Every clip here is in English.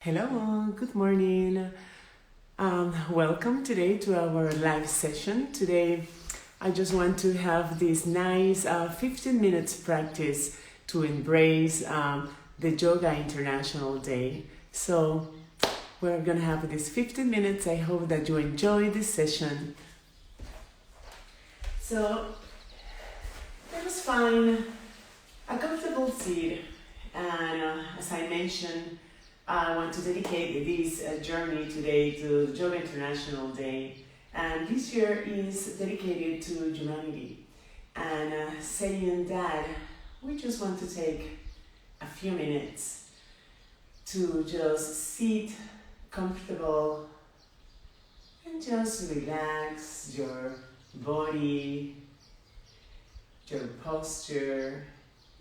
Hello, good morning. Welcome today to our live session. Today, I just want to have this nice 15 minutes practice to embrace the Yoga International Day. So, we're gonna have this 15 minutes. I hope that you enjoy this session. So, let us find a comfortable seat, and as I mentioned, I want to dedicate this journey today to Yoga International Day. And this year is dedicated to humanity. And saying that, we just want to take a few minutes to just sit comfortable and just relax your body, your posture,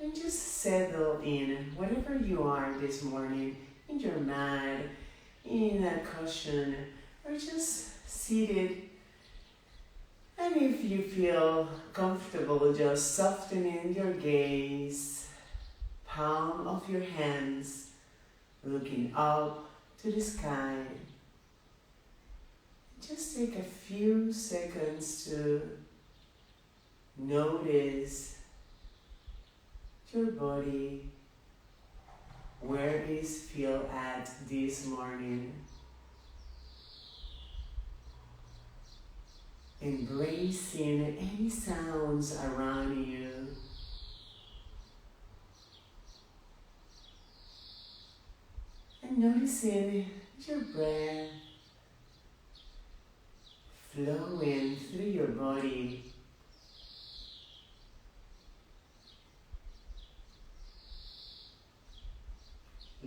and just settle in wherever you are this morning. In your mat, in a cushion, or just seated. And if you feel comfortable, just softening your gaze, palm of your hands, looking up to the sky. Just take a few seconds to notice your body. Where is feel at this morning? Embracing any sounds around you. And noticing your breath flowing through your body.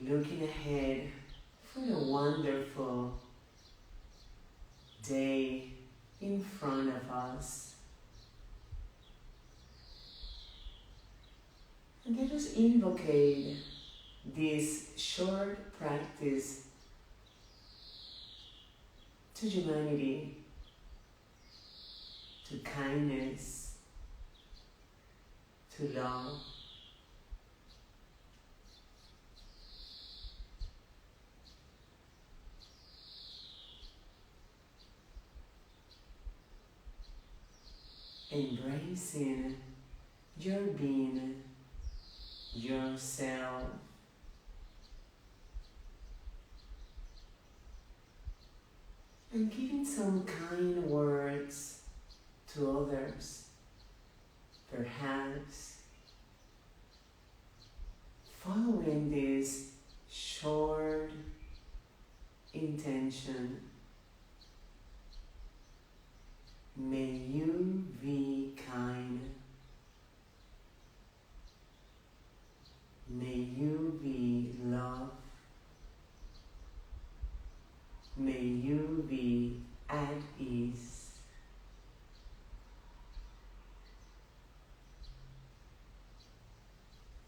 Looking ahead for a wonderful day in front of us. And let us invocate this short practice to humanity, to kindness, to love. Embracing your being, yourself. And giving some kind words to others. Perhaps following this short intention. May you be kind. May you be love. May you be at ease.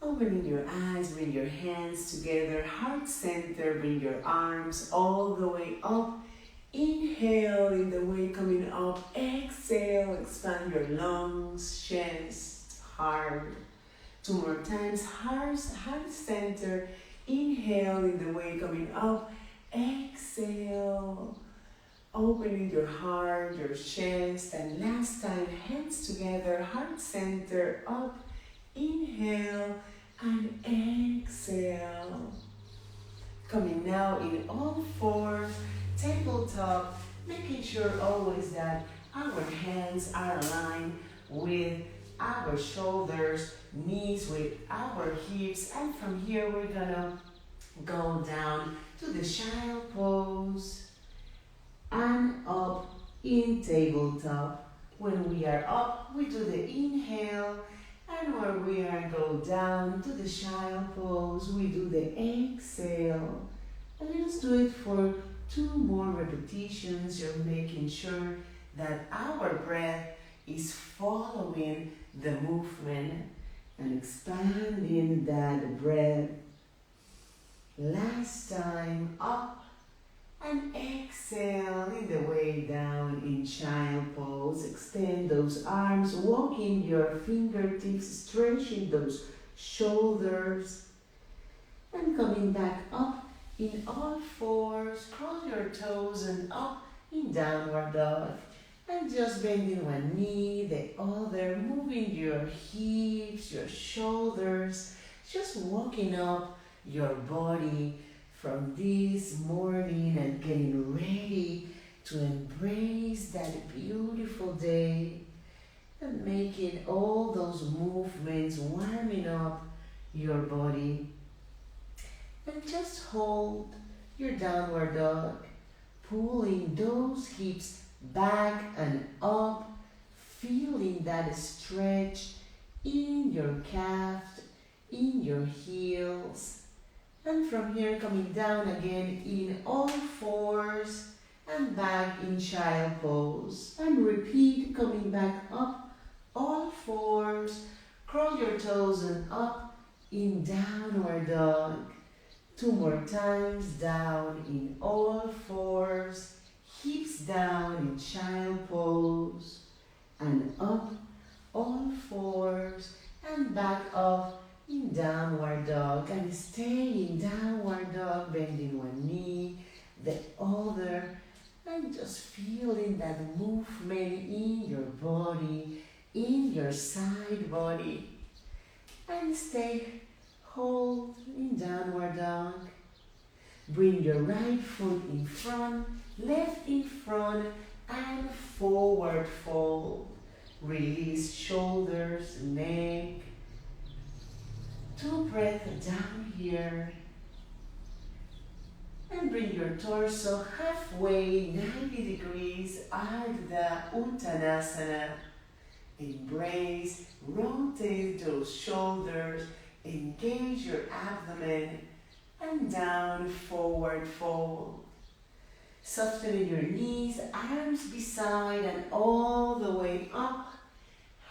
Opening your eyes, bring your hands together, heart center, bring your arms all the way up. Inhale in the way coming up. Exhale, expand your lungs, chest, heart. 2 more times. Heart center. Inhale in the way coming up. Exhale, opening your heart, your chest. And last time, hands together, heart center, up. Inhale and exhale. Coming now in all fours. Tabletop, making sure always that our hands are aligned with our shoulders, knees with our hips, and from here we're gonna go down to the child pose and up in tabletop. When we are up, we do the inhale, and when we are go down to the child pose, we do the exhale. And let's do it for 2 more repetitions. You're making sure that our breath is following the movement and expanding that breath. Last time, up and exhale in the way down in child pose. Extend those arms, walking your fingertips, stretching those shoulders, and coming back up In all fours, curl your toes and up in downward dog. And just bending one knee, the other, moving your hips, your shoulders, just walking up your body from this morning and getting ready to embrace that beautiful day and making all those movements, warming up your body. And just hold your downward dog, pulling those hips back and up, feeling that stretch in your calf, in your heels. And from here coming down again in all fours and back in child pose. And repeat, coming back up, all fours, curl your toes and up in downward dog. 2 more times, down in all fours, hips down in child pose, and up, all fours, and back up in downward dog. And stay in downward dog, bending one knee, the other, and just feeling that movement in your body, in your side body. And stay, hold in downward dog. Bring your right foot in front, left in front, and forward fold. Release shoulders, neck. 2 breaths down here. And bring your torso halfway, 90 degrees, Ardha Uttanasana. Embrace, rotate those shoulders, engage your abdomen, and down, forward fold. Softening your knees, arms beside and all the way up.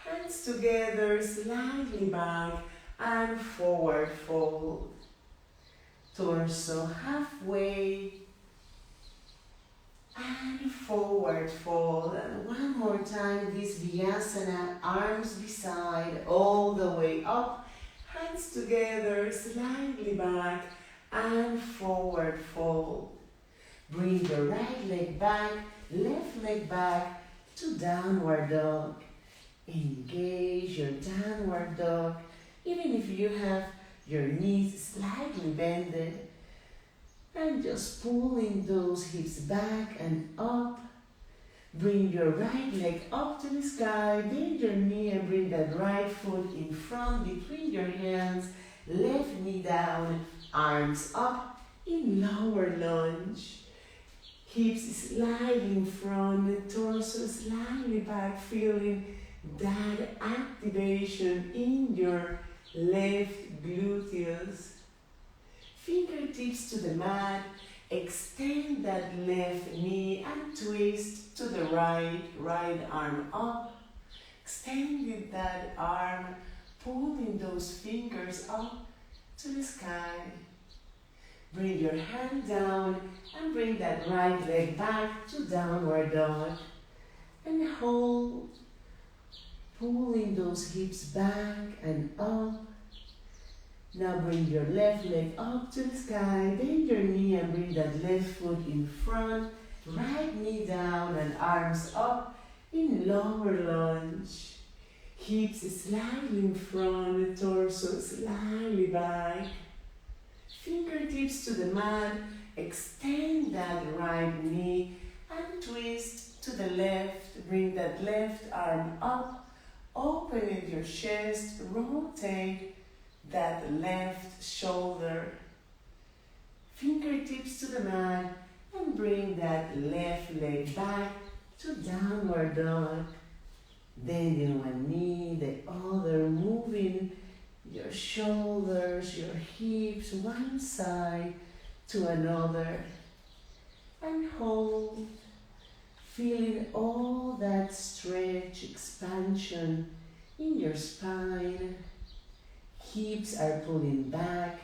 Hands together, slightly back and forward fold. Torso halfway and forward fold. And one more time, this Vyasana, arms beside, all the way up. Hands together, slightly back and forward fold. Bring your right leg back, left leg back to downward dog. Engage your downward dog, even if you have your knees slightly bended. And just pulling those hips back and up. Bring your right leg up to the sky, bend your knee and bring that right foot in front between your hands. Left knee down, arms up in lower lunge. Hips sliding front, torso slightly back, feeling that activation in your left gluteus. Fingertips to the mat, extend that left knee and twist to the right arm up. Extending that arm, pulling those fingers up to the sky. Bring your hand down and bring that right leg back to downward dog. And hold, pulling those hips back and up. Now bring your left leg up to the sky, bend your knee and bring that left foot in front, right knee down and arms up in lower lunge. Hips slightly in front, torso slightly back. Fingertips to the mat, extend that right knee and twist to the left. Bring that left arm up, open your chest, rotate that left shoulder. Fingertips to the mat and bring that left leg back to downward dog. Bending one knee, the other, moving your shoulders, your hips, one side to another. And hold, feeling all that stretch, expansion in your spine. Hips are pulling back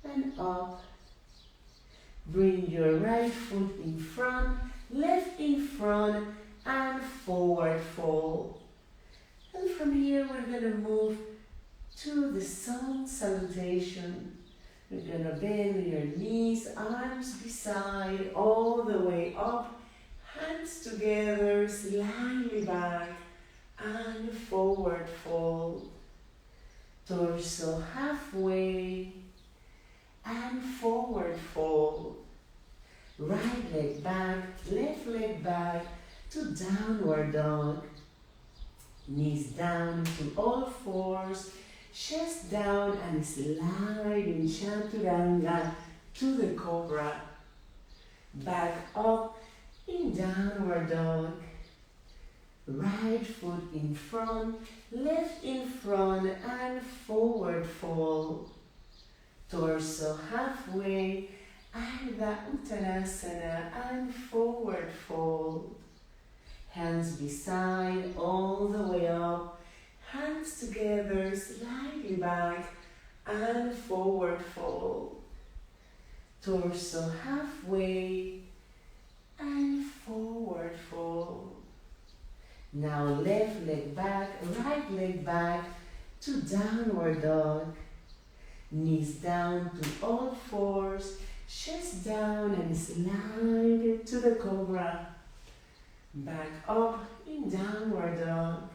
and up. Bring your right foot in front, left in front, and forward fold. And from here we're going to move to the sun salutation. You're gonna bend your knees, arms beside, all the way up, hands together, slightly back, and forward fold. Torso halfway, and forward fold. Right leg back, left leg back to downward dog. Knees down to all fours, chest down and slide in Chaturanga to the cobra. Back up in downward dog. Right foot in front, left in front and forward fold. Torso halfway, Ardha Uttanasana and forward fold. Hands beside, all the way up. Hands together, slightly back and forward fold. Torso halfway and forward fold. Now left leg back, right leg back to downward dog. Knees down to all fours, chest down and slide to the cobra. Back up in downward dog.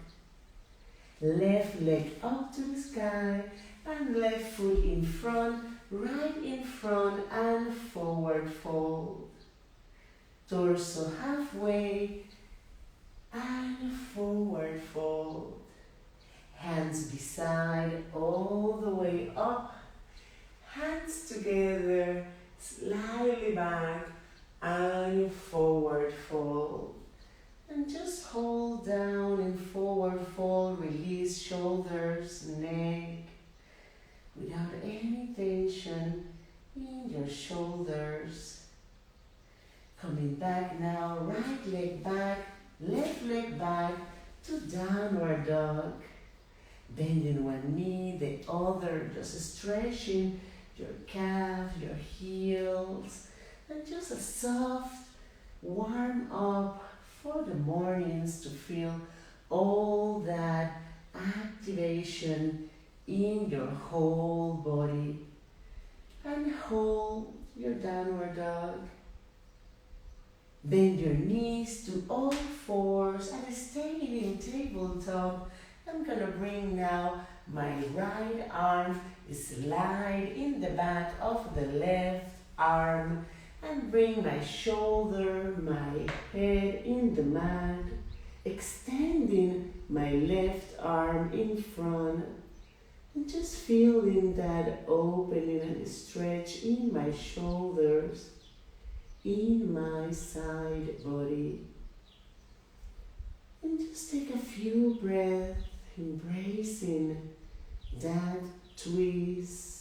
Left leg up to the sky and left foot in front, right in front and forward fold. Torso halfway and forward fold. Hands beside, all the way up. Hands together, slightly back and forward fold. And just hold down in forward fold, release shoulders, neck, without any tension in your shoulders. Coming back now, right leg back, left leg back to downward dog. Bending one knee, the other, just stretching your calf, your heels, and just a soft warm up for the mornings to feel all that activation in your whole body. And hold your downward dog. Bend your knees to all fours and stay in tabletop. I'm gonna bring now my right arm, slide in the back of the left arm and bring my shoulder, my head in the mat, extending my left arm in front and just feeling that opening and stretch in my shoulders, in my side body. And just take a few breaths, embracing that twist.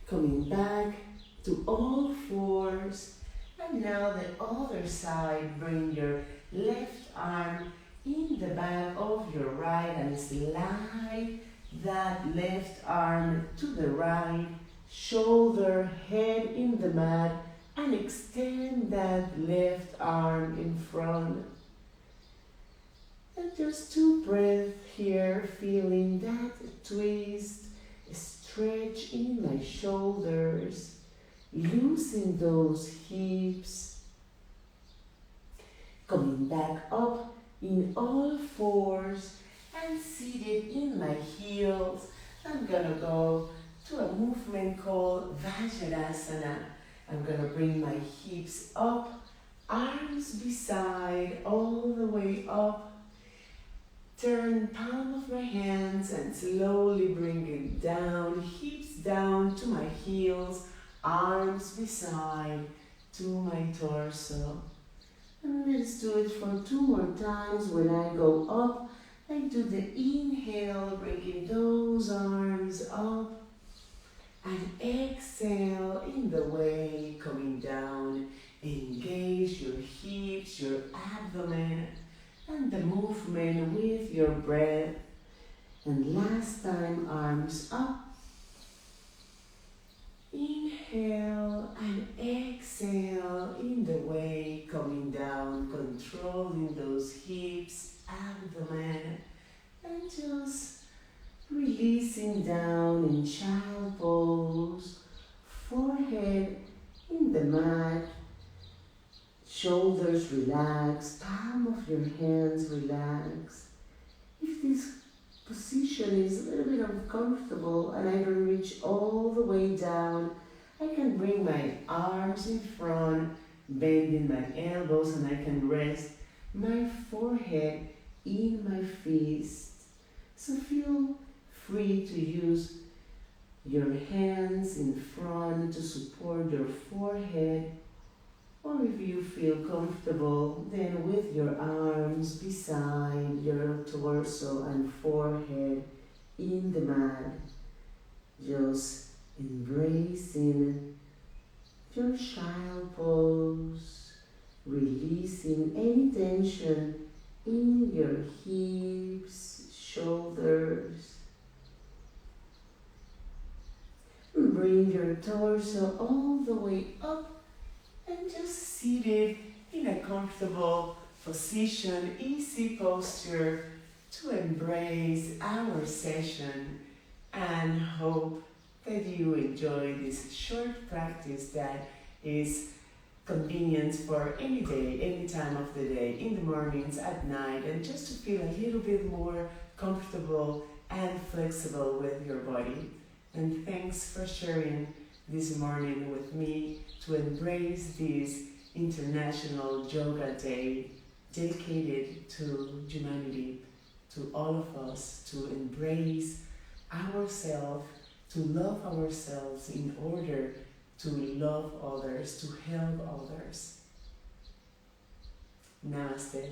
Coming back to all fours. And now the other side, bring your left arm in the back of your right and slide that left arm to the right, shoulder, head in the mat, and extend that left arm in front. And just 2 breaths here, feeling that twist, stretch in my shoulders, loosen those hips. Coming back up in all fours and seated in my heels. I'm gonna go to a movement called Vajrasana. I'm gonna bring my hips up, arms beside, all the way up. Turn palm of my hands and slowly bring it down, hips down to my heels, arms beside to my torso. And let's do it for 2 more times. When I go up, I do the inhale, bringing those arms up. And exhale in the way, coming down. Engage your hips, your abdomen, and the movement with your breath. And last time, arms up. Inhale and exhale in the way, coming down, controlling those hips, abdomen, and just child pose, forehead in the mat, shoulders relaxed, palm of your hands relaxed. If this position is a little bit uncomfortable and I don't reach all the way down, I can bring my arms in front, bending my elbows, and I can rest my forehead in my fist. So feel free to use your hands in front to support your forehead, or if you feel comfortable, then with your arms beside your torso and forehead in the mat, just embracing your child pose, releasing any tension in your hips, shoulders. Bring your torso all the way up and just seated in a comfortable position, easy posture to embrace our session, and hope that you enjoy this short practice that is convenient for any day, any time of the day, in the mornings, at night, and just to feel a little bit more comfortable and flexible with your body. And thanks for sharing this morning with me to embrace this International Yoga Day dedicated to humanity, to all of us, to embrace ourselves, to love ourselves in order to love others, to help others. Namaste.